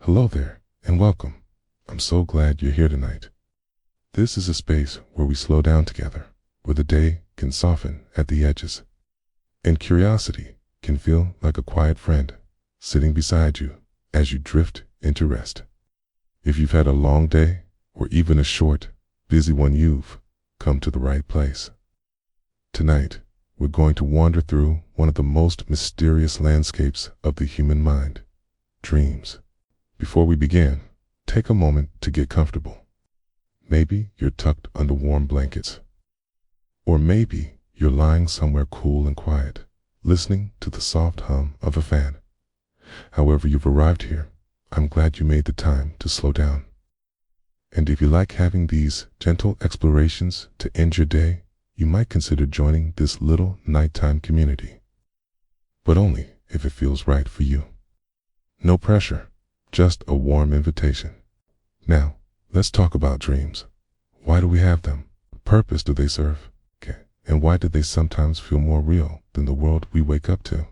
Hello there, and welcome. I'm so glad you're here tonight. This is a space where we slow down together, where the day can soften at the edges, and curiosity can feel like a quiet friend sitting beside you as you drift into rest. If you've had a long day, or even a short, busy one, you've come to the right place. Tonight, we're going to wander through one of the most mysterious landscapes of the human mind, dreams. Before we begin, take a moment to get comfortable. Maybe you're tucked under warm blankets. Or maybe you're lying somewhere cool and quiet, listening to the soft hum of a fan. However you've arrived here, I'm glad you made the time to slow down. And if you like having these gentle explorations to end your day, you might consider joining this little nighttime community. But only if it feels right for you. No pressure. Just a warm invitation. Now, let's talk about dreams. Why do we have them? What purpose do they serve? And why do they sometimes feel more real than the world we wake up to?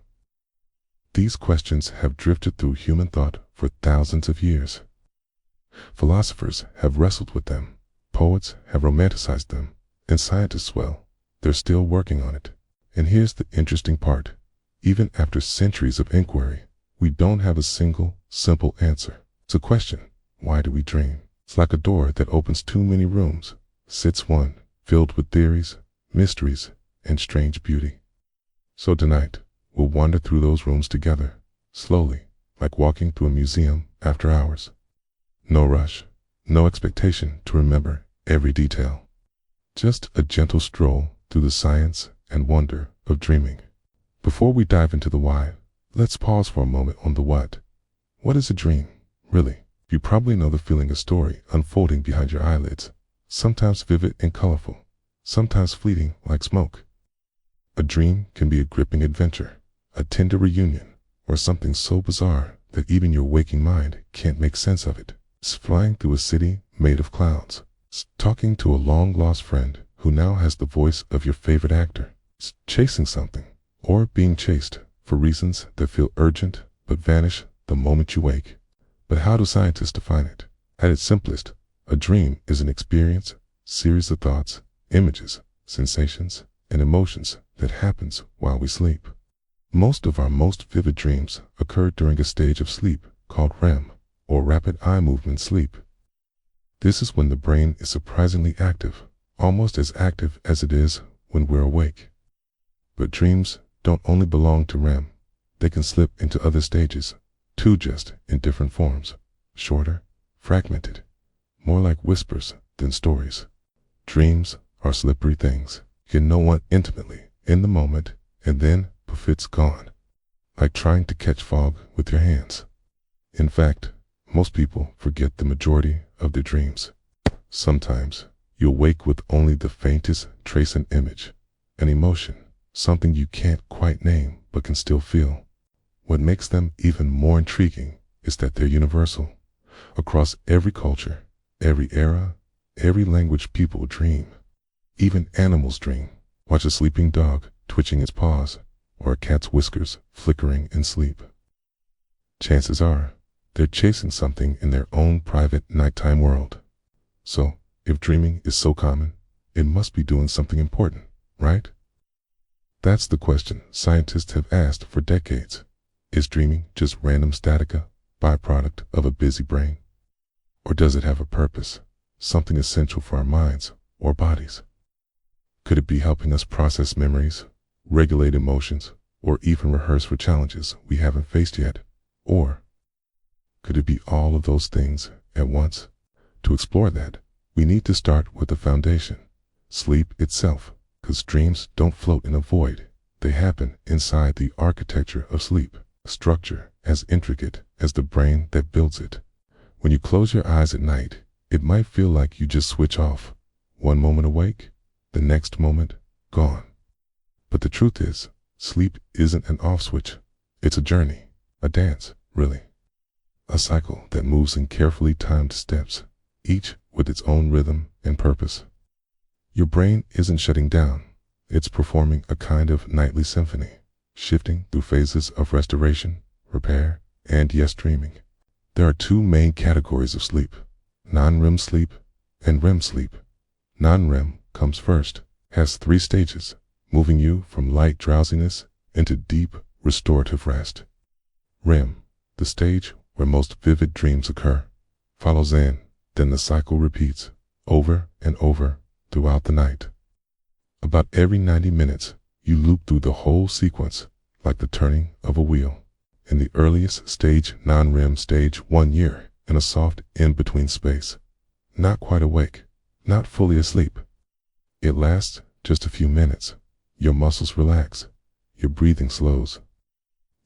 These questions have drifted through human thought for thousands of years. Philosophers have wrestled with them, poets have romanticized them, and scientists, well, they're still working on it. And here's the interesting part. Even after centuries of inquiry, we don't have a single, simple answer. It's a question. Why do we dream? It's like a door that opens too many rooms, sits one, filled with theories, mysteries, and strange beauty. So tonight, we'll wander through those rooms together, slowly, like walking through a museum after hours. No rush, no expectation to remember every detail. Just a gentle stroll through the science and wonder of dreaming. Before we dive into the why, let's pause for a moment on the what. What is a dream, really? You probably know the feeling of story unfolding behind your eyelids, sometimes vivid and colorful, sometimes fleeting like smoke. A dream can be a gripping adventure, a tender reunion, or something so bizarre that even your waking mind can't make sense of it. It's flying through a city made of clouds. It's talking to a long-lost friend who now has the voice of your favorite actor. It's chasing something, or being chased, for reasons that feel urgent but vanish the moment you wake. But how do scientists define it? At its simplest, a dream is an experience, series of thoughts, images, sensations, and emotions that happens while we sleep. Most of our most vivid dreams occur during a stage of sleep called REM, or rapid eye movement sleep. This is when the brain is surprisingly active, almost as active as it is when we're awake. But dreams don't only belong to REM. They can slip into other stages, too, just in different forms, shorter, fragmented, more like whispers than stories. Dreams are slippery things. You can know one intimately in the moment, and then poof, it's gone, like trying to catch fog with your hands. In fact, most people forget the majority of their dreams. Sometimes you'll wake with only the faintest trace, an image, an emotion, something you can't quite name but can still feel. What makes them even more intriguing is that they're universal. Across every culture, every era, every language, people dream. Even animals dream. Watch a sleeping dog twitching its paws, or a cat's whiskers flickering in sleep. Chances are, they're chasing something in their own private nighttime world. So, if dreaming is so common, it must be doing something important, right? That's the question scientists have asked for decades. Is dreaming just random statica, byproduct of a busy brain? Or does it have a purpose, something essential for our minds or bodies? Could it be helping us process memories, regulate emotions, or even rehearse for challenges we haven't faced yet? Or could it be all of those things at once? To explore that, we need to start with the foundation, sleep itself, because dreams don't float in a void. They happen inside the architecture of sleep, a structure as intricate as the brain that builds it. When you close your eyes at night, it might feel like you just switch off. One moment awake, the next moment gone. But the truth is, sleep isn't an off switch. It's a journey, a dance, really. A cycle that moves in carefully timed steps, each with its own rhythm and purpose. Your brain isn't shutting down. It's performing a kind of nightly symphony, shifting through phases of restoration, repair, and yes, dreaming. There are two main categories of sleep: non-REM sleep and REM sleep. Non-REM comes first, has 3 stages, moving you from light drowsiness into deep, restorative rest. REM, the stage where most vivid dreams occur, follows in, then the cycle repeats over and over throughout the night. About every 90 minutes, you loop through the whole sequence like the turning of a wheel. In the earliest stage, non-REM stage, 1 year in a soft in-between space. Not quite awake, not fully asleep. It lasts just a few minutes. Your muscles relax, your breathing slows.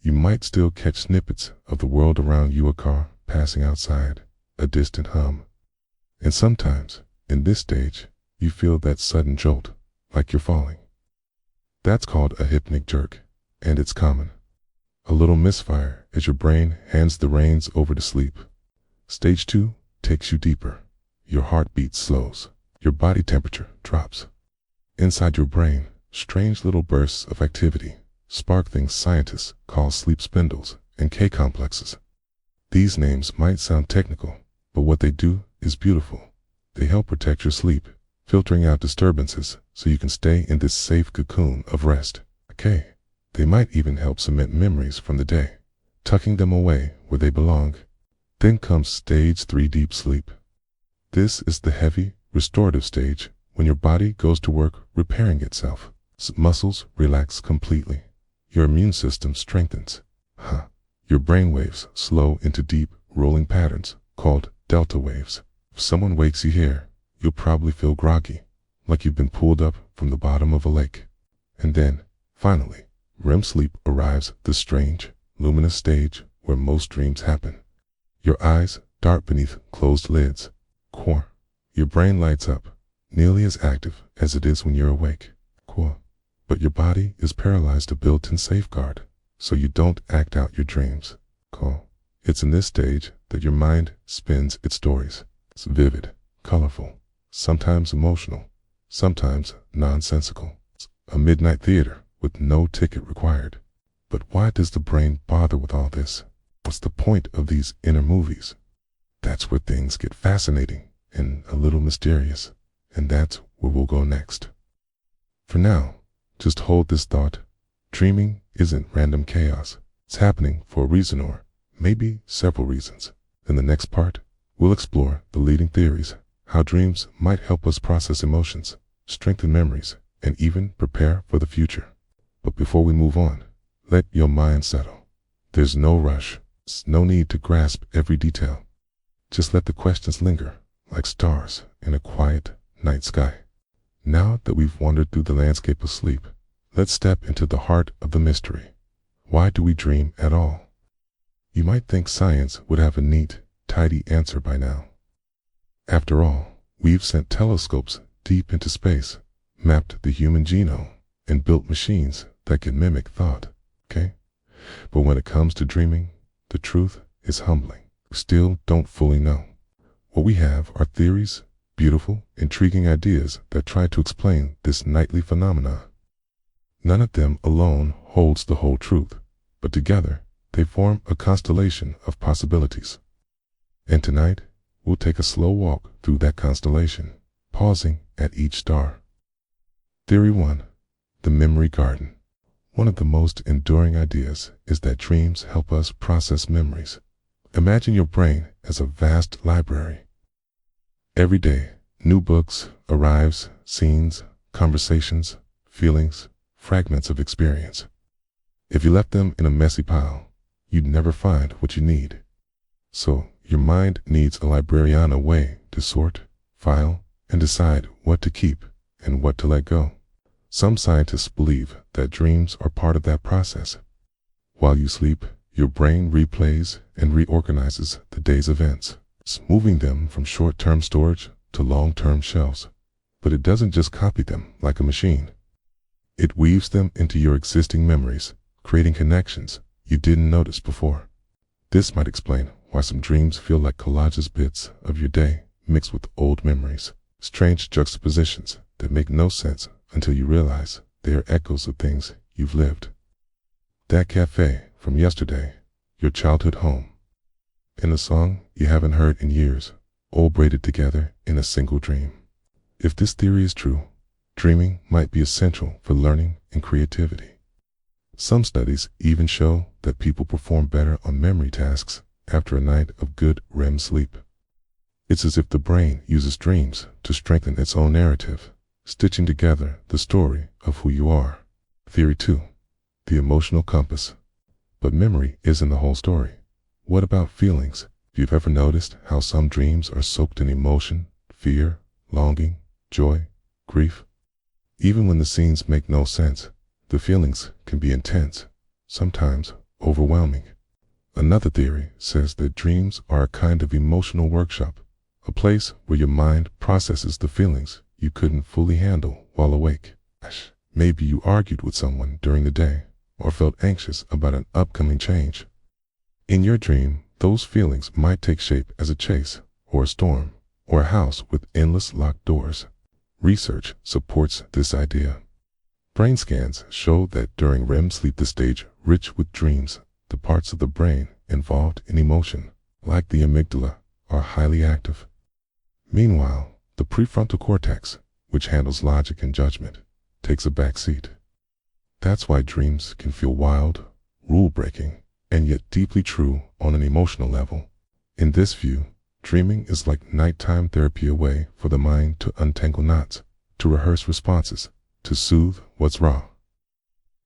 You might still catch snippets of the world around you, a car passing outside, a distant hum. And sometimes, in this stage, you feel that sudden jolt, like you're falling. That's called a hypnic jerk, and it's common. A little misfire as your brain hands the reins over to sleep. Stage 2 takes you deeper. Your heartbeat slows. Your body temperature drops. Inside your brain, strange little bursts of activity spark things scientists call sleep spindles and K-complexes. These names might sound technical, but what they do is beautiful. They help protect your sleep, filtering out disturbances so you can stay in this safe cocoon of rest. Okay. They might even help cement memories from the day, tucking them away where they belong. Then comes stage 3, deep sleep. This is the heavy, restorative stage when your body goes to work repairing itself. Muscles relax completely. Your immune system strengthens. Your brain waves slow into deep, rolling patterns called delta waves. If someone wakes you here, you'll probably feel groggy, like you've been pulled up from the bottom of a lake. And then, finally, REM sleep arrives, the strange, luminous stage where most dreams happen. Your eyes dart beneath closed lids. Core. Your brain lights up, nearly as active as it is when you're awake. Core. But your body is paralyzed, a built-in safeguard, so you don't act out your dreams. Core. It's in this stage that your mind spins its stories. It's vivid, colorful, sometimes emotional, sometimes nonsensical. It's a midnight theater with no ticket required. But why does the brain bother with all this? What's the point of these inner movies? That's where things get fascinating and a little mysterious, and that's where we'll go next. For now, just hold this thought. Dreaming isn't random chaos. It's happening for a reason, or maybe several reasons. In the next part, we'll explore the leading theories, how dreams might help us process emotions, strengthen memories, and even prepare for the future. But before we move on, let your mind settle. There's no rush. There's no need to grasp every detail. Just let the questions linger like stars in a quiet night sky. Now that we've wandered through the landscape of sleep, let's step into the heart of the mystery. Why do we dream at all? You might think science would have a neat, tidy answer by now. After all, we've sent telescopes deep into space, mapped the human genome, and built machines that can mimic thought, okay? But when it comes to dreaming, the truth is humbling. We still don't fully know. What we have are theories, beautiful, intriguing ideas that try to explain this nightly phenomenon. None of them alone holds the whole truth, but together they form a constellation of possibilities. And tonight, we'll take a slow walk through that constellation, pausing at each star. Theory 1. The memory garden. One of the most enduring ideas is that dreams help us process memories. Imagine your brain as a vast library. Every day, new books arrives, scenes, conversations, feelings, fragments of experience. If you left them in a messy pile, you'd never find what you need. So, your mind needs a librarian, a way to sort, file, and decide what to keep and what to let go. Some scientists believe that dreams are part of that process. While you sleep, your brain replays and reorganizes the day's events, moving them from short-term storage to long-term shelves. But it doesn't just copy them like a machine. It weaves them into your existing memories, creating connections you didn't notice before. This might explain why some dreams feel like collages, bits of your day mixed with old memories, strange juxtapositions that make no sense until you realize they are echoes of things you've lived. That cafe from yesterday, your childhood home. in a song you haven't heard in years, all braided together in a single dream. If this theory is true, dreaming might be essential for learning and creativity. Some studies even show that people perform better on memory tasks after a night of good REM sleep. It's as if the brain uses dreams to strengthen its own narrative, stitching together the story of who you are. Theory 2. The emotional compass. But memory isn't the whole story. What about feelings? If you've ever noticed how some dreams are soaked in emotion, fear, longing, joy, grief? Even when the scenes make no sense, the feelings can be intense, sometimes overwhelming. Another theory says that dreams are a kind of emotional workshop, a place where your mind processes the feelings you couldn't fully handle while awake. Maybe you argued with someone during the day or felt anxious about an upcoming change. In your dream, those feelings might take shape as a chase or a storm or a house with endless locked doors. Research supports this idea. Brain scans show that during REM sleep, the stage rich with dreams, the parts of the brain involved in emotion, like the amygdala, are highly active. Meanwhile, the prefrontal cortex, which handles logic and judgment, takes a back seat. That's why dreams can feel wild, rule-breaking, and yet deeply true on an emotional level. In this view, dreaming is like nighttime therapy, a way for the mind to untangle knots, to rehearse responses, to soothe what's raw.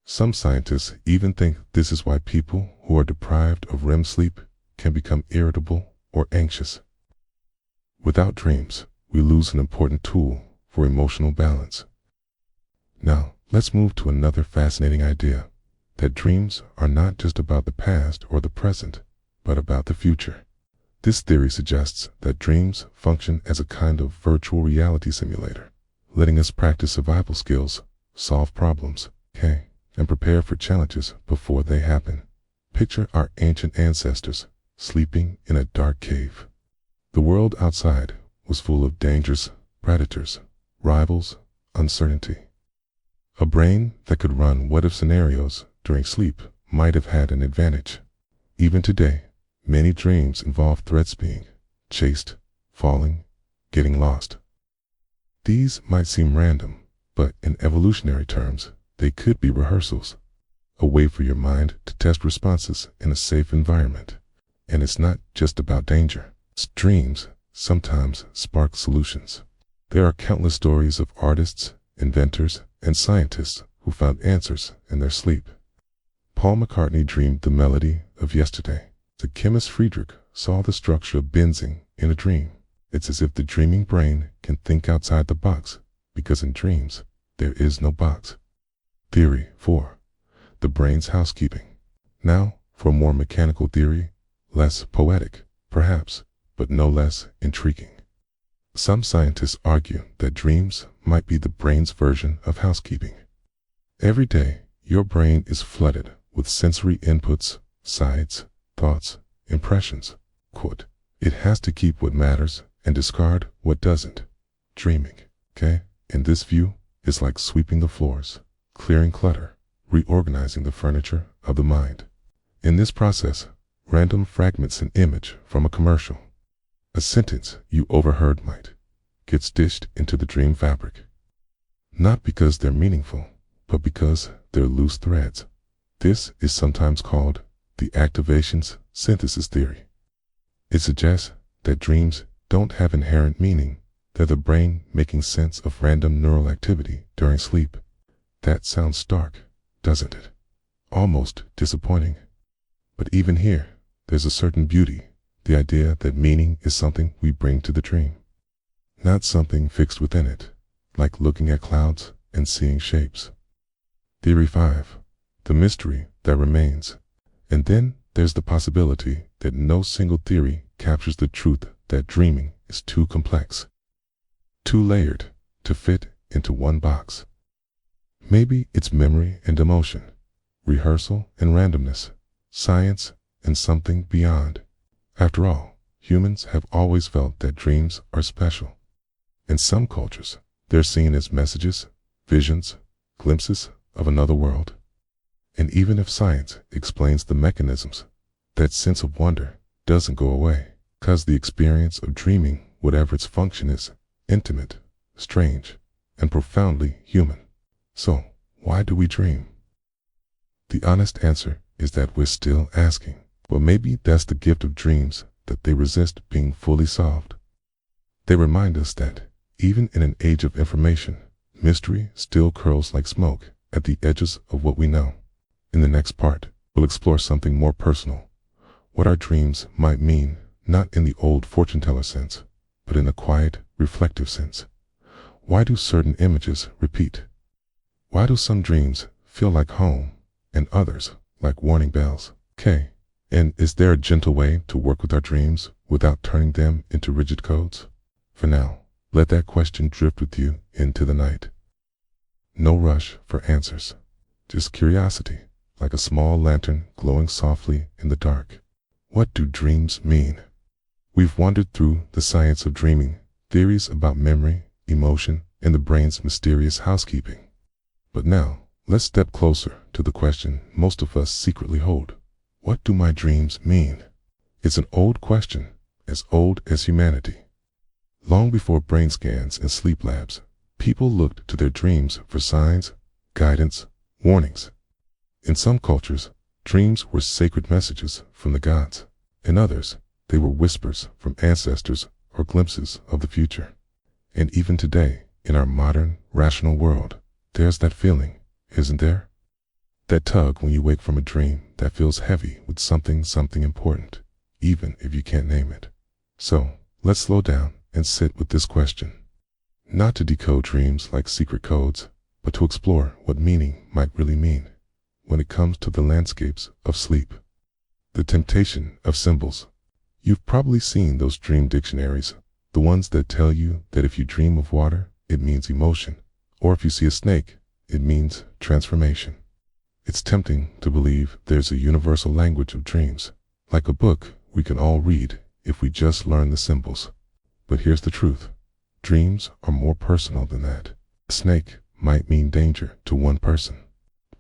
Some scientists even think this is why people who are deprived of REM sleep can become irritable or anxious. Without dreams, we lose an important tool for emotional balance. Now, let's move to another fascinating idea, that dreams are not just about the past or the present, but about the future. This theory suggests that dreams function as a kind of virtual reality simulator, letting us practice survival skills, solve problems, and prepare for challenges before they happen. Picture our ancient ancestors sleeping in a dark cave. The world outside was full of dangers, predators, rivals, uncertainty. A brain that could run what-if scenarios during sleep might have had an advantage. Even today, many dreams involve threats, being chased, falling, getting lost. These might seem random, but in evolutionary terms, they could be rehearsals, a way for your mind to test responses in a safe environment. And it's not just about danger. Dreams sometimes spark solutions. There are countless stories of artists, inventors, and scientists who found answers in their sleep. Paul McCartney dreamed the melody of yesterday. The chemist Friedrich saw the structure of benzene in a dream. It's as if the dreaming brain can think outside the box, because in dreams, there is no box. Theory 4. The brain's housekeeping. Now, for a more mechanical theory, less poetic, perhaps, but no less intriguing. Some scientists argue that dreams might be the brain's version of housekeeping. Every day, your brain is flooded with sensory inputs, sights, thoughts, impressions. Quote, it has to keep what matters and discard what doesn't. Dreaming, in this view, is like sweeping the floors, clearing clutter, reorganizing the furniture of the mind. In this process, random fragments, an image from a commercial, a sentence you overheard might get stitched into the dream fabric. Not because they're meaningful, but because they're loose threads. This is sometimes called the activations synthesis theory. It suggests that dreams don't have inherent meaning. They're the brain making sense of random neural activity during sleep. That sounds stark, doesn't it? Almost disappointing. But even here, there's a certain beauty, the idea that meaning is something we bring to the dream, not something fixed within it, like looking at clouds and seeing shapes. Theory 5. The mystery that remains. And then there's the possibility that no single theory captures the truth, that dreaming is too complex, too layered to fit into one box. Maybe it's memory and emotion, rehearsal and randomness, science and something beyond. After all, humans have always felt that dreams are special. In some cultures, they're seen as messages, visions, glimpses of another world. And even if science explains the mechanisms, that sense of wonder doesn't go away, because the experience of dreaming, whatever its function, is intimate, strange, and profoundly human. So, why do we dream? The honest answer is that we're still asking. But maybe that's the gift of dreams, that they resist being fully solved. They remind us that, even in an age of information, mystery still curls like smoke at the edges of what we know. In the next part, we'll explore something more personal, what our dreams might mean, not in the old fortune teller sense, but in a quiet, reflective sense. Why do certain images repeat? Why do some dreams feel like home, and others like warning bells? Okay. And is there a gentle way to work with our dreams without turning them into rigid codes? For now, let that question drift with you into the night. No rush for answers, just curiosity, like a small lantern glowing softly in the dark. What do dreams mean? We've wandered through the science of dreaming, theories about memory, emotion, and the brain's mysterious housekeeping. But now, let's step closer to the question most of us secretly hold. What do my dreams mean? It's an old question, as old as humanity. Long before brain scans and sleep labs, people looked to their dreams for signs, guidance, warnings. In some cultures, dreams were sacred messages from the gods. In others, they were whispers from ancestors or glimpses of the future. And even today, in our modern, rational world, there's that feeling, isn't there? That tug when you wake from a dream that feels heavy with something important, even if you can't name it. So, let's slow down and sit with this question. Not to decode dreams like secret codes, but to explore what meaning might really mean when it comes to the landscapes of sleep. The temptation of symbols. You've probably seen those dream dictionaries, the ones that tell you that if you dream of water, it means emotion, or if you see a snake, it means transformation. It's tempting to believe there's a universal language of dreams, like a book we can all read if we just learn the symbols. But here's the truth. Dreams are more personal than that. A snake might mean danger to one person,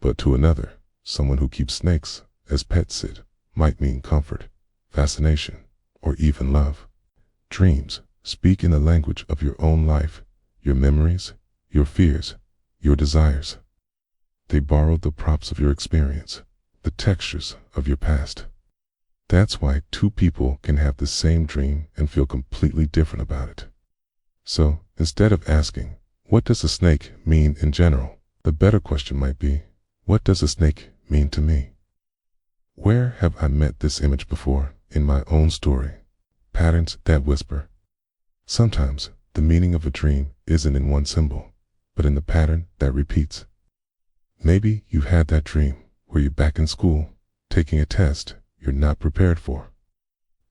but to another, someone who keeps snakes as pets, it might mean comfort, fascination, or even love. Dreams speak in the language of your own life, your memories, your fears, your desires. They borrow the props of your experience, the textures of your past. That's why two people can have the same dream and feel completely different about it. So, instead of asking, what does a snake mean in general, the better question might be, what does a snake mean to me? Where have I met this image before in my own story? Patterns that whisper. Sometimes, the meaning of a dream isn't in one symbol, but in the pattern that repeats. Maybe you've had that dream where you're back in school, taking a test you're not prepared for.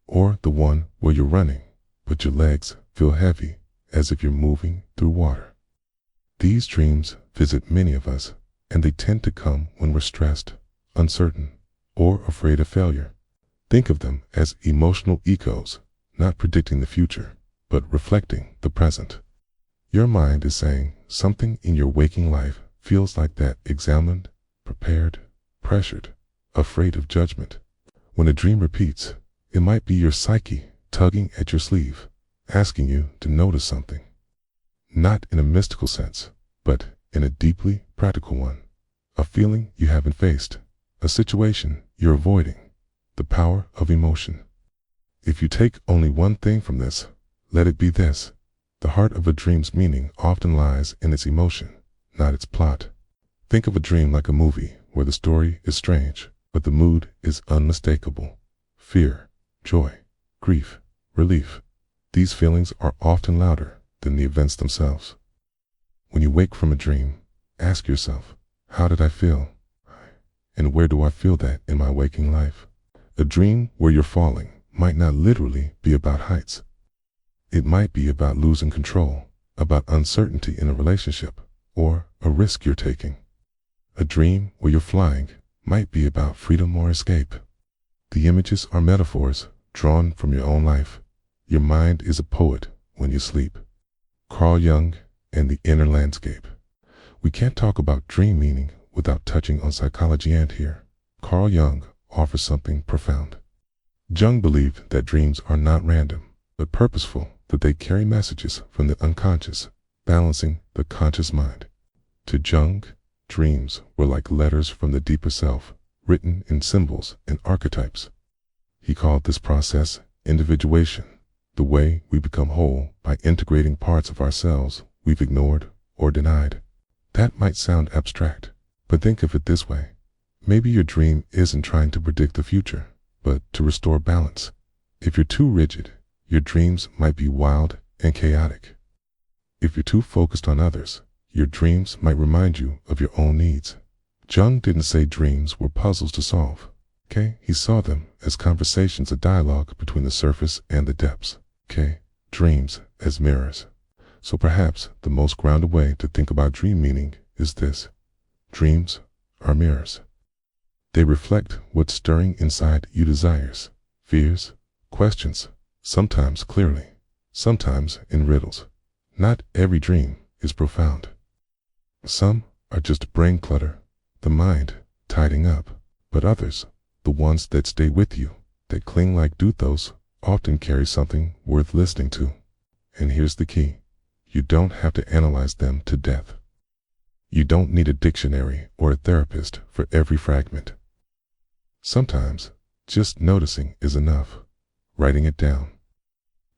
Or the one where you're running, but your legs feel heavy as if you're moving through water. These dreams visit many of us, and they tend to come when we're stressed, uncertain, or afraid of failure. Think of them as emotional echoes, not predicting the future, but reflecting the present. Your mind is saying something in your waking life feels like that, examined, prepared, pressured, afraid of judgment. When a dream repeats, it might be your psyche tugging at your sleeve, asking you to notice something. Not in a mystical sense, but in a deeply practical one. A feeling you haven't faced, a situation you're avoiding, the power of emotion. If you take only one thing from this, let it be this. The heart of a dream's meaning often lies in its emotion, not its plot. Think of a dream like a movie where the story is strange, but the mood is unmistakable. Fear, joy, grief, relief. These feelings are often louder than the events themselves. When you wake from a dream, ask yourself, how did I feel? And where do I feel that in my waking life? A dream where you're falling might not literally be about heights. It might be about losing control, about uncertainty in a relationship, or a risk you're taking. A dream where you're flying might be about freedom or escape. The images are metaphors drawn from your own life. Your mind is a poet when you sleep. Carl Jung and the inner landscape. We can't talk about dream meaning without touching on psychology, and here, Carl Jung offers something profound. Jung believed that dreams are not random, but purposeful, that they carry messages from the unconscious, balancing the conscious mind. To Jung, dreams were like letters from the deeper self, written in symbols and archetypes. He called this process individuation, the way we become whole by integrating parts of ourselves we've ignored or denied. That might sound abstract, but think of it this way. Maybe your dream isn't trying to predict the future, but to restore balance. If you're too rigid, your dreams might be wild and chaotic. If you're too focused on others, your dreams might remind you of your own needs. Jung didn't say dreams were puzzles to solve. Okay? He saw them as conversations, a dialogue between the surface and the depths. Okay? Dreams as mirrors. So perhaps the most grounded way to think about dream meaning is this. Dreams are mirrors. They reflect what's stirring inside you: desires, fears, questions, sometimes clearly, sometimes in riddles. Not every dream is profound. Some are just brain clutter, the mind tidying up, but others, the ones that stay with you, that cling like duthos, often carry something worth listening to. And here's the key. You don't have to analyze them to death. You don't need a dictionary or a therapist for every fragment. Sometimes, just noticing is enough. Writing it down.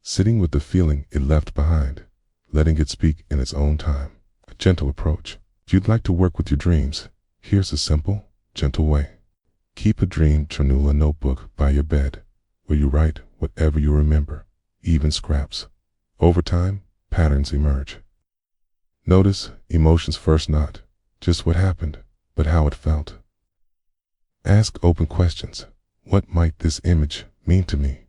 Sitting with the feeling it left behind, letting it speak in its own time. A gentle approach. If you'd like to work with your dreams, here's a simple, gentle way. Keep a dream journal, a notebook by your bed, where you write whatever you remember, even scraps. Over time, patterns emerge. Notice emotions first, not just what happened, but how it felt. Ask open questions. What might this image mean to me?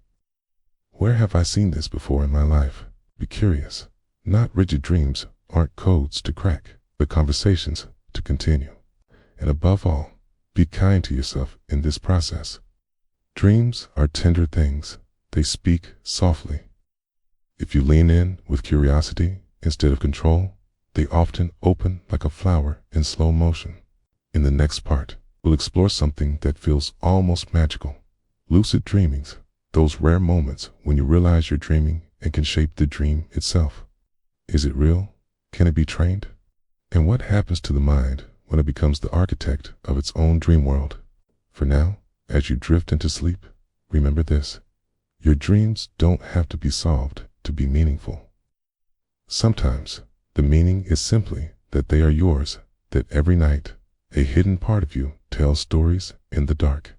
Where have I seen this before in my life? Be curious. Not rigid. Dreams aren't codes to crack, but conversations to continue. And above all, be kind to yourself in this process. Dreams are tender things. They speak softly. If you lean in with curiosity instead of control, they often open like a flower in slow motion. In the next part, we'll explore something that feels almost magical. Lucid dreamings, those rare moments when you realize you're dreaming and can shape the dream itself. Is it real? Can it be trained? And what happens to the mind when it becomes the architect of its own dream world? For now, as you drift into sleep, remember this. Your dreams don't have to be solved to be meaningful. Sometimes, the meaning is simply that they are yours, that every night, a hidden part of you tells stories in the dark.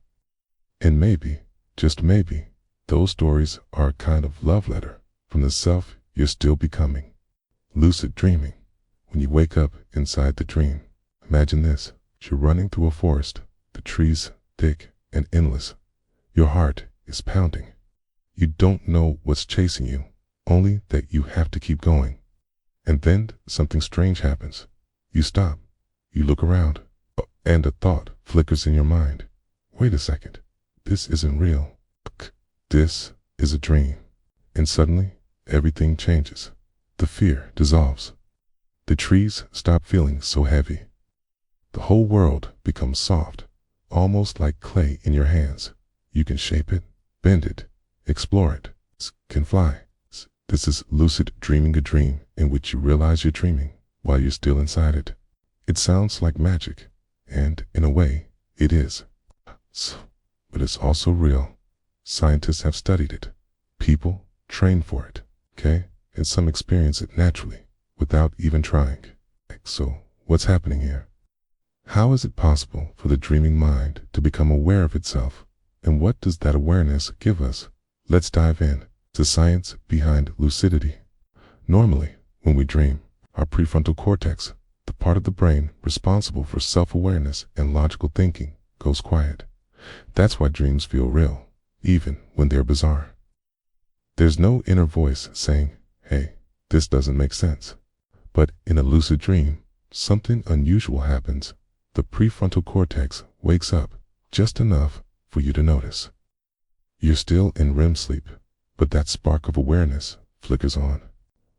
And maybe, just maybe, those stories are a kind of love letter from the self you're still becoming. Lucid dreaming. When you wake up inside the dream, imagine this. You're running through a forest, the trees thick and endless. Your heart is pounding. You don't know what's chasing you, only that you have to keep going. And then something strange happens. You stop. You look around, and a thought flickers in your mind. Wait a second. This isn't real. This is a dream. And suddenly, everything changes. The fear dissolves. The trees stop feeling so heavy. The whole world becomes soft, almost like clay in your hands. You can shape it, bend it, explore it, can fly. This is lucid dreaming, a dream in which you realize you're dreaming while you're still inside it. It sounds like magic, and in a way, it is. But it's also real. Scientists have studied it. People train for it, okay? And some experience it naturally, without even trying. So, what's happening here? How is it possible for the dreaming mind to become aware of itself? And what does that awareness give us? Let's dive in to science behind lucidity. Normally, when we dream, our prefrontal cortex, the part of the brain responsible for self-awareness and logical thinking, goes quiet. That's why dreams feel real, even when they're bizarre. There's no inner voice saying, hey, this doesn't make sense. But in a lucid dream, something unusual happens. The prefrontal cortex wakes up just enough for you to notice. You're still in REM sleep, but that spark of awareness flickers on.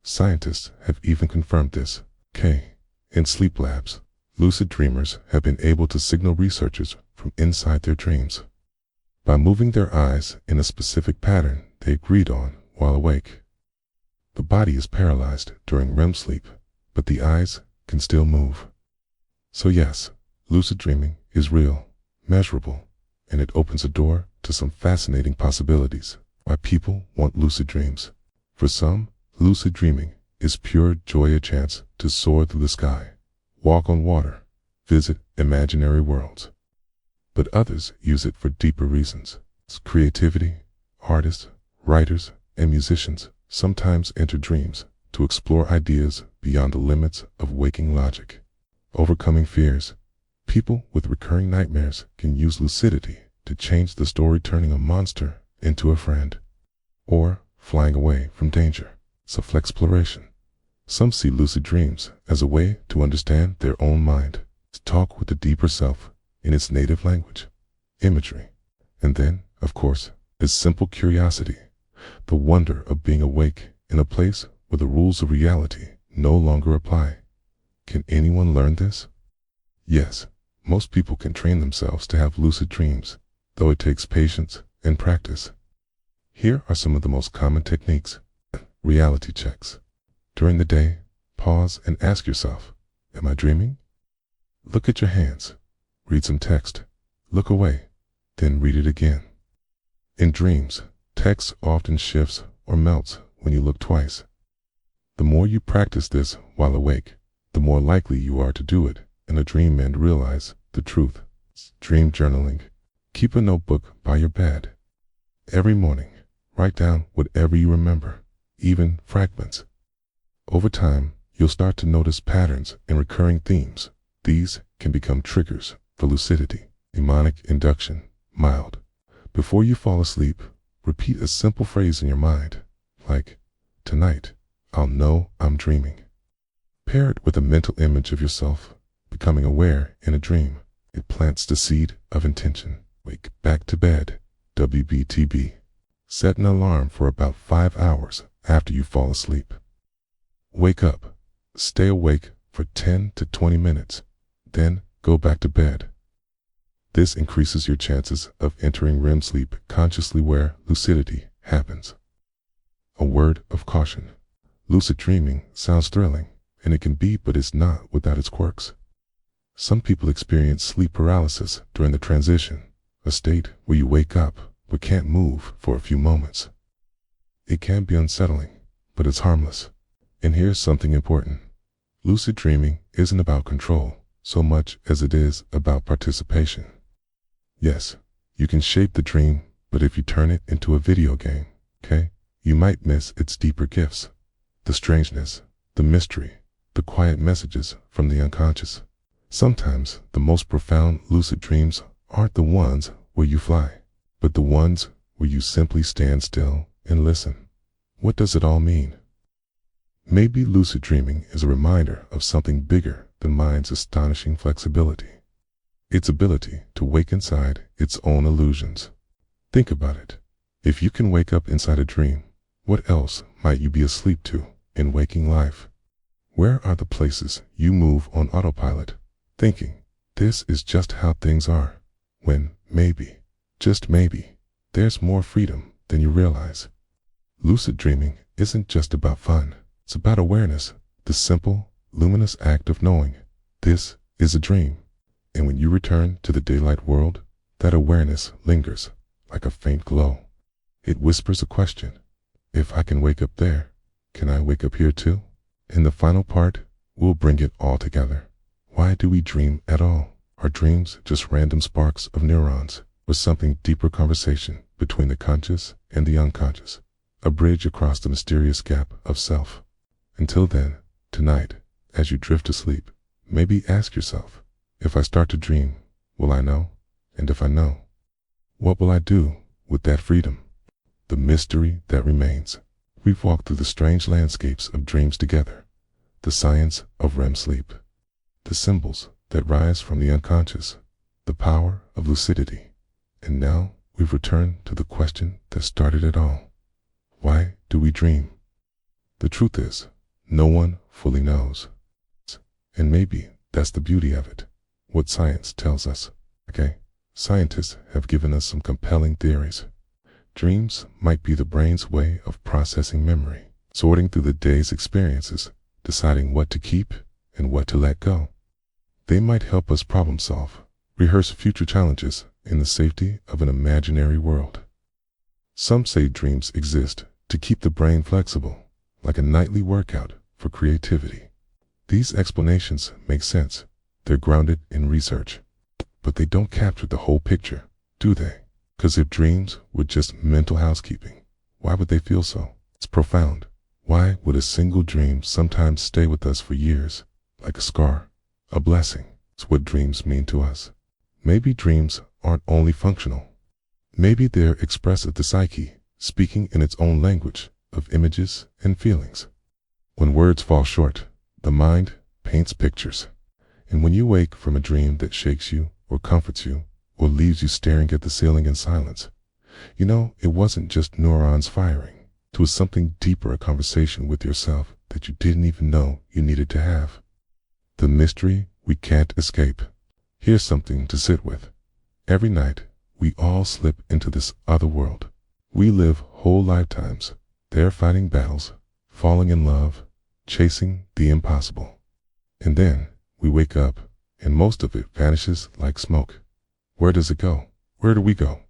Scientists have even confirmed this. In sleep labs, lucid dreamers have been able to signal researchers from inside their dreams. by moving their eyes in a specific pattern they agreed on while awake. The body is paralyzed during REM sleep, but the eyes can still move. So yes, lucid dreaming is real, measurable, and it opens a door to some fascinating possibilities. Why people want lucid dreams. For some, lucid dreaming is pure joy, a chance to soar through the sky, walk on water, visit imaginary worlds. But others use it for deeper reasons. Creativity, artists, writers, and musicians sometimes enter dreams to explore ideas beyond the limits of waking logic. Overcoming fears. People with recurring nightmares can use lucidity to change the story, turning a monster into a friend, or flying away from danger. Self-exploration. Some see lucid dreams as a way to understand their own mind, to talk with the deeper self in its native language, imagery. And then, of course, is simple curiosity, the wonder of being awake in a place where the rules of reality no longer apply. Can anyone learn this? Yes, most people can train themselves to have lucid dreams, though it takes patience and practice. Here are some of the most common techniques. Reality checks. During the day, pause and ask yourself, am I dreaming? Look at your hands. Read some text. Look away. Then read it again. In dreams, text often shifts or melts when you look twice. The more you practice this while awake, the more likely you are to do it in a dream and realize the truth. Dream journaling. Keep a notebook by your bed. Every morning, write down whatever you remember, even fragments. Over time, you'll start to notice patterns and recurring themes. These can become triggers for lucidity. Mnemonic induction. Mild. Before you fall asleep, repeat a simple phrase in your mind, like, tonight, I'll know I'm dreaming. Pair it with a mental image of yourself becoming aware in a dream. It plants the seed of intention. Wake back to bed. WBTB. Set an alarm for about 5 hours after you fall asleep. Wake up. Stay awake for 10 to 20 minutes, then go back to bed. This increases your chances of entering REM sleep consciously, where lucidity happens. A word of caution. Lucid dreaming sounds thrilling, and it can be, but it's not without its quirks. Some people experience sleep paralysis during the transition, a state where you wake up but can't move for a few moments. It can be unsettling, but it's harmless. And here's something important. Lucid dreaming isn't about control so much as it is about participation. Yes, you can shape the dream, but if you turn it into a video game, you might miss its deeper gifts. The strangeness, the mystery, the quiet messages from the unconscious. Sometimes the most profound lucid dreams aren't the ones where you fly, but the ones where you simply stand still and listen. What does it all mean? Maybe lucid dreaming is a reminder of something bigger than mind's astonishing flexibility. Its ability to wake inside its own illusions. Think about it. If you can wake up inside a dream, what else might you be asleep to in waking life? Where are the places you move on autopilot, thinking, this is just how things are, when maybe, just maybe, there's more freedom than you realize? Lucid dreaming isn't just about fun. It's about awareness, the simple, luminous act of knowing, this is a dream. And when you return to the daylight world, that awareness lingers like a faint glow. It whispers a question. If I can wake up there, can I wake up here too? In the final part, we'll bring it all together. Why do we dream at all? Are dreams just random sparks of neurons, or something deeper, conversation between the conscious and the unconscious, a bridge across the mysterious gap of self? Until then, tonight, as you drift to sleep, maybe ask yourself, if I start to dream, will I know? And if I know, what will I do with that freedom? The mystery that remains. We've walked through the strange landscapes of dreams together, the science of REM sleep, the symbols that rise from the unconscious, the power of lucidity. And now we've returned to the question that started it all. Why do we dream? The truth is, no one fully knows. And maybe that's the beauty of it, what science tells us. Scientists have given us some compelling theories. Dreams might be the brain's way of processing memory, sorting through the day's experiences, deciding what to keep and what to let go. They might help us problem solve, rehearse future challenges in the safety of an imaginary world. Some say dreams exist to keep the brain flexible, like a nightly workout for creativity. These explanations make sense. They're grounded in research. But they don't capture the whole picture, do they? Because if dreams were just mental housekeeping, why would they feel so? It's profound. Why would a single dream sometimes stay with us for years, like a scar, a blessing? It's what dreams mean to us. Maybe dreams aren't only functional. Maybe they're expressed of the psyche, speaking in its own language of images and feelings. When words fall short, the mind paints pictures. And when you wake from a dream that shakes you or comforts you or leaves you staring at the ceiling in silence, you know it wasn't just neurons firing. It was something deeper, a conversation with yourself that you didn't even know you needed to have. The mystery we can't escape. Here's something to sit with. Every night, we all slip into this other world. We live whole lifetimes, there fighting battles, falling in love, chasing the impossible. And then we wake up, and most of it vanishes like smoke. Where does it go? Where do we go?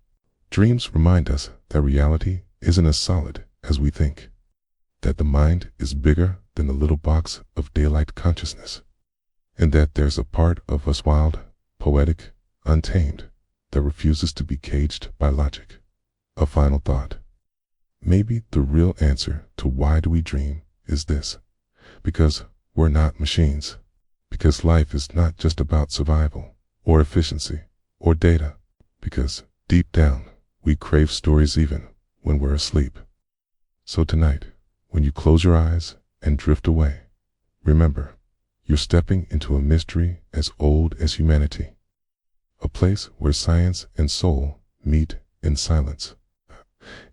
Dreams remind us that reality isn't as solid as we think, that the mind is bigger than the little box of daylight consciousness, and that there's a part of us wild, poetic, untamed, that refuses to be caged by logic. A final thought. Maybe the real answer to why do we dream is this: because we're not machines. Because life is not just about survival, or efficiency, or data. Because, deep down, we crave stories even when we're asleep. So tonight, when you close your eyes and drift away, remember, you're stepping into a mystery as old as humanity. A place where science and soul meet in silence.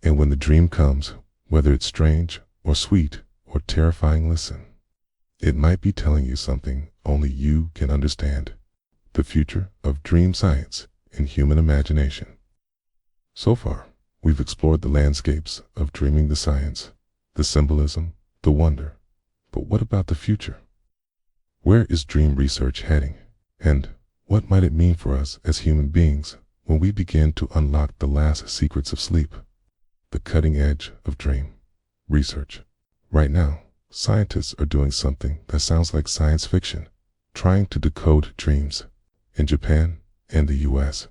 And when the dream comes, whether it's strange or sweet or terrifying, listen. It might be telling you something only you can understand. The future of dream science and human imagination. So far, we've explored the landscapes of dreaming, the science, the symbolism, the wonder. But what about the future? Where is dream research heading? And what might it mean for us as human beings when we begin to unlock the last secrets of sleep? The cutting edge of dream research. Right now, scientists are doing something that sounds like science fiction, trying to decode dreams. In Japan and the US,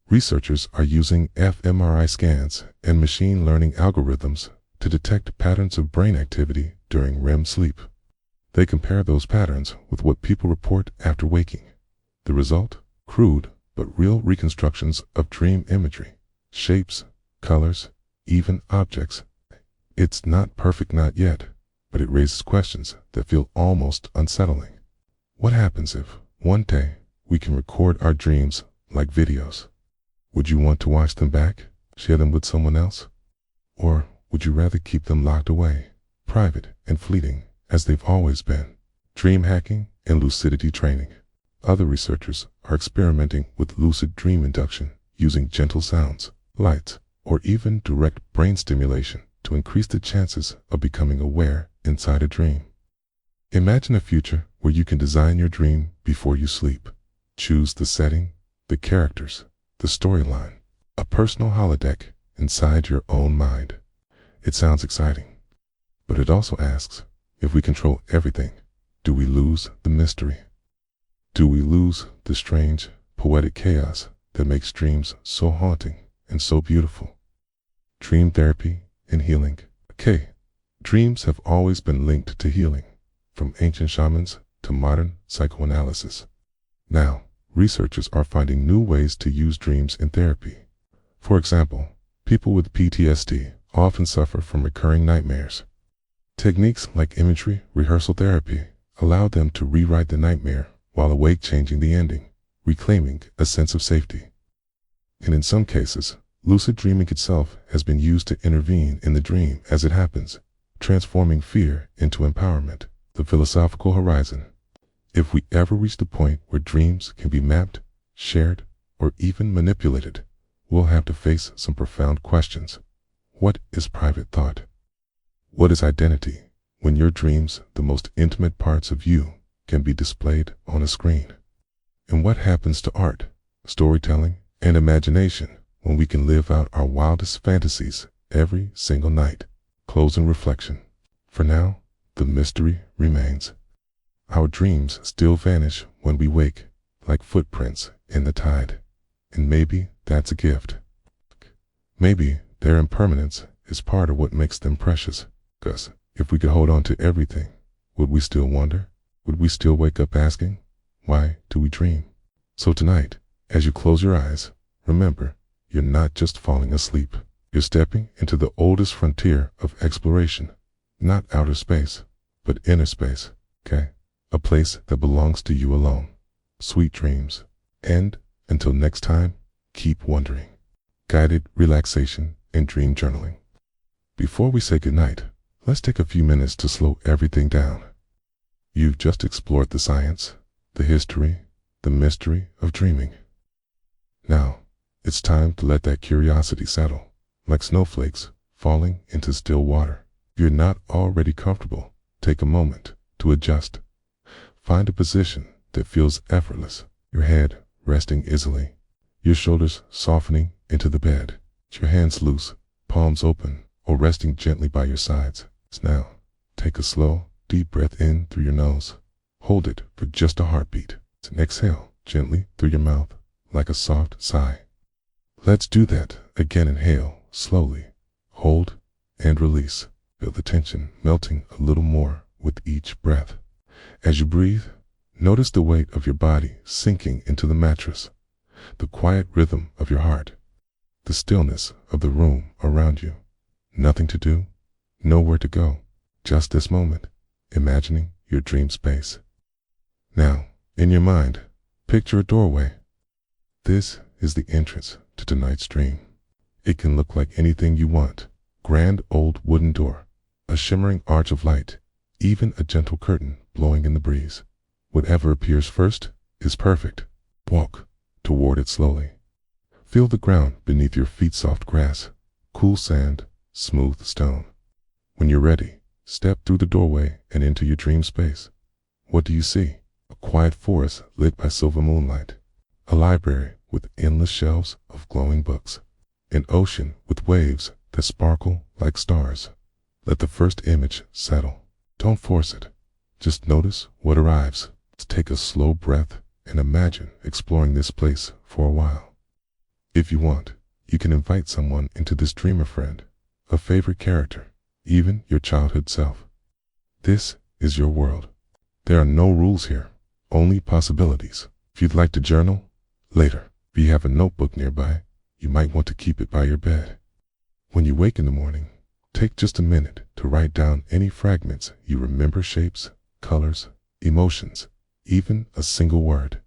researchers are using fMRI scans and machine learning algorithms to detect patterns of brain activity during REM sleep. They compare those patterns with what people report after waking. The result? Crude but real reconstructions of dream imagery, shapes, colors, even objects. It's not perfect, not yet, but it raises questions that feel almost unsettling. What happens if, one day, we can record our dreams like videos? Would you want to watch them back, share them with someone else? Or would you rather keep them locked away, private and fleeting, as they've always been? Dream hacking and lucidity training. Other researchers are experimenting with lucid dream induction using gentle sounds, lights, or even direct brain stimulation to increase the chances of becoming aware inside a dream. Imagine a future where you can design your dream before you sleep. Choose the setting, the characters, the storyline, a personal holodeck inside your own mind. It sounds exciting, but it also asks, if we control everything, do we lose the mystery? Do we lose the strange, poetic chaos that makes dreams so haunting and so beautiful? Dream therapy and healing. Okay, dreams have always been linked to healing, from ancient shamans to modern psychoanalysis. Now, researchers are finding new ways to use dreams in therapy. For example, people with PTSD often suffer from recurring nightmares. Techniques like imagery rehearsal therapy allow them to rewrite the nightmare while awake, changing the ending, reclaiming a sense of safety. And in some cases, lucid dreaming itself has been used to intervene in the dream as it happens, transforming fear into empowerment. The philosophical horizon. If we ever reach the point where dreams can be mapped, shared, or even manipulated, we'll have to face some profound questions. What is private thought? What is identity when your dreams, the most intimate parts of you, can be displayed on a screen? And what happens to art, storytelling, and imagination when we can live out our wildest fantasies every single night? Closing reflection. For now, the mystery remains. Our dreams still vanish when we wake, like footprints in the tide. And maybe that's a gift. Maybe their impermanence is part of what makes them precious. 'Cause if we could hold on to everything, would we still wonder? Would we still wake up asking, why do we dream? So tonight, as you close your eyes, remember, you're not just falling asleep. You're stepping into the oldest frontier of exploration. Not outer space, but inner space, okay? A place that belongs to you alone. Sweet dreams. And until next time, keep wondering. Guided relaxation and dream journaling. Before we say goodnight, let's take a few minutes to slow everything down. You've just explored the science, the history, the mystery of dreaming. Now, it's time to let that curiosity settle, like snowflakes falling into still water. If you're not already comfortable, take a moment to adjust. Find a position that feels effortless, your head resting easily, your shoulders softening into the bed, your hands loose, palms open, or resting gently by your sides. Now, take a slow, deep breath in through your nose. Hold it for just a heartbeat. And exhale gently through your mouth, like a soft sigh. Let's do that again. Inhale slowly, hold, and release. Feel the tension melting a little more with each breath. As you breathe, notice the weight of your body sinking into the mattress, the quiet rhythm of your heart, the stillness of the room around you. Nothing to do, nowhere to go, just this moment, imagining your dream space. Now, in your mind, picture a doorway. This is the entrance to tonight's dream. It can look like anything you want. Grand old wooden door, a shimmering arch of light, even a gentle curtain blowing in the breeze. Whatever appears first is perfect. Walk toward it slowly. Feel the ground beneath your feet, soft grass, cool sand, smooth stone. When you're ready, step through the doorway and into your dream space. What do you see? A quiet forest lit by silver moonlight. A library with endless shelves of glowing books. An ocean with waves that sparkle like stars. Let the first image settle. Don't force it. Just notice what arrives. Take a slow breath and imagine exploring this place for a while. If you want, you can invite someone into this dream, a friend, a favorite character, even your childhood self. This is your world. There are no rules here, only possibilities. If you'd like to journal, later, if you have a notebook nearby, you might want to keep it by your bed. When you wake in the morning, take just a minute to write down any fragments you remember, shapes, colors, emotions, even a single word.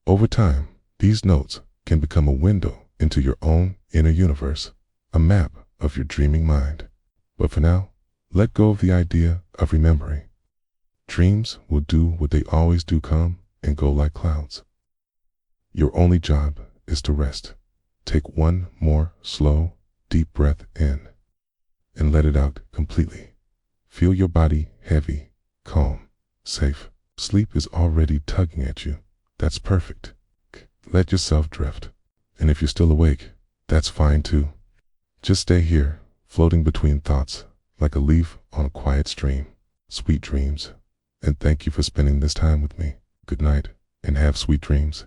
Over time, these notes can become a window into your own inner universe, a map of your dreaming mind. But for now, let go of the idea of remembering. Dreams will do what they always do, come and go like clouds. Your only job is to rest. Take one more slow, deep breath in and let it out completely. Feel your body heavy, calm, safe. Sleep is already tugging at you. That's perfect. Let yourself drift. And if you're still awake, that's fine too. Just stay here, floating between thoughts, like a leaf on a quiet stream. Sweet dreams. And thank you for spending this time with me. Good night, and have sweet dreams.